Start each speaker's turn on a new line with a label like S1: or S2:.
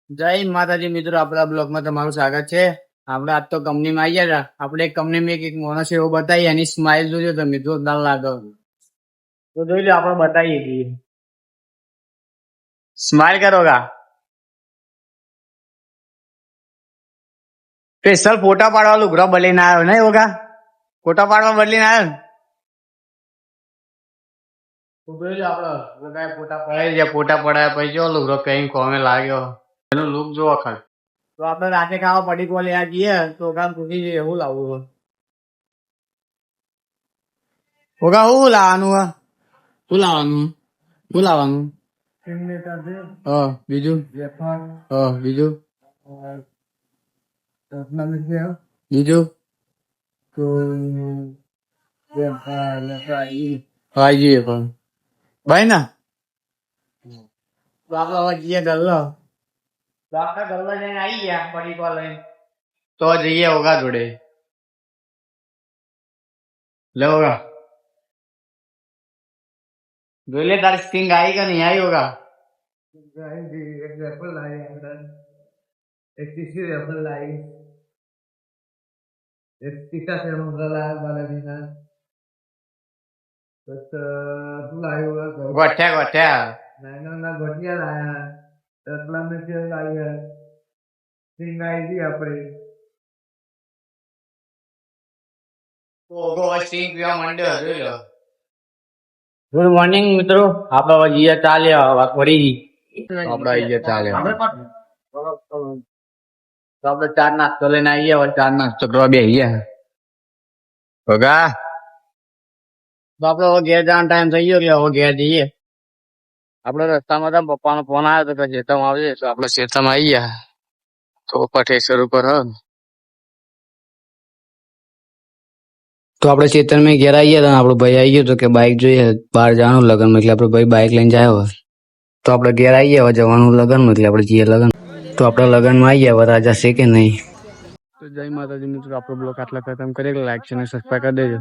S1: જય માતાજી મિત્રો, આપણા બ્લોગમાં તમારું સ્વાગત છે. આપણે આજ તો કંપનીમાં આવી ગયા. આપણે એક કંપનીમાં એક માણસ એવો બતાવીએ, એની સ્માઇલ જોજો તમે, જોરદાર લાગે તો જોઈ લો. આપણે બતાવીએ છીએ, સ્માઇલ કરો ગા. સ્પેશિયલ ફોટા પાડવા લુગડો બદલીને આવ્યો ને ઓગા, ફોટા પાડવા બદલીને આવ્યો ને. તો જોઈ લો, આપણે બધા ફોટા પડાવી દે. ફોટા પડાયા પછી જો લુગડો કઈ કોમે લાગ્યો, એનો લુક જો વખત. તો આપણે રાતે ખાવા પડીકો લેવા જઈએ તો કામ પૂછી જઈએ એવું લાવવું. ઓગા શું લાવવાનું? શું લાવવાનું? શું લાવવાનું? બીજું બીજું બીજું હા જઈએ પણ ભાઈ ના. તો આપડે હવે જઈએ ગલ્લો. તો આપડે ગલ્લો જઈને આવી ગયા પડીકો લઈને. તો જઈએ ઓગા જોડે. લે ઓગા જોઈ લે તારી સ્ટિંગ આવી કે નહીં આવી ઓગા? ગોઠ્યા ગોઠ્યા ગુડ મોર્નિંગ મિત્રો, આપડે જઈએ ચાલે વળી. આપડે આવીએ ચાલે તો આપડે ચાર નાસ્તો લઈને આવીએ. હવે ચાર નાસ્તો કરવા બેસીએ. ભગા તો આપડે હવે ઘેર જવાનો ટાઈમ થઈ ગયો કે હવે ઘેર જઈએ. આપડે રસ્તામાં તો પપ્પાનો ફોન આવ્યો હતો કે ખેતરમાં આવજે, તો આપડે ખેતરમાં આવી ગયા. તો પઠેશ્વર ઉપર તો આપડે ચેતનમાં ઘેર આવી ગયા. આપડો ભાઈ આવી ગયો તો કે બાઇક જોઈએ બહાર જવાનું લગ્ન, એટલે આપડે ભાઈ બાઇક લઈને જાય. હવે તો આપડે ઘેર આવી ગયા, હવે જવાનું લગ્ન, એટલે આપડે જઈએ લગ્ન. તો આપડે લગ્ન માં આવી ગયા. હવે રાજા છે કે નહીં? તો જય માતાજી મિત્રો, આપણો બ્લોગ આટલા ખતમ કરી, લાઈક છે અને સબસ્ક્રાઈબ કરી દેજો.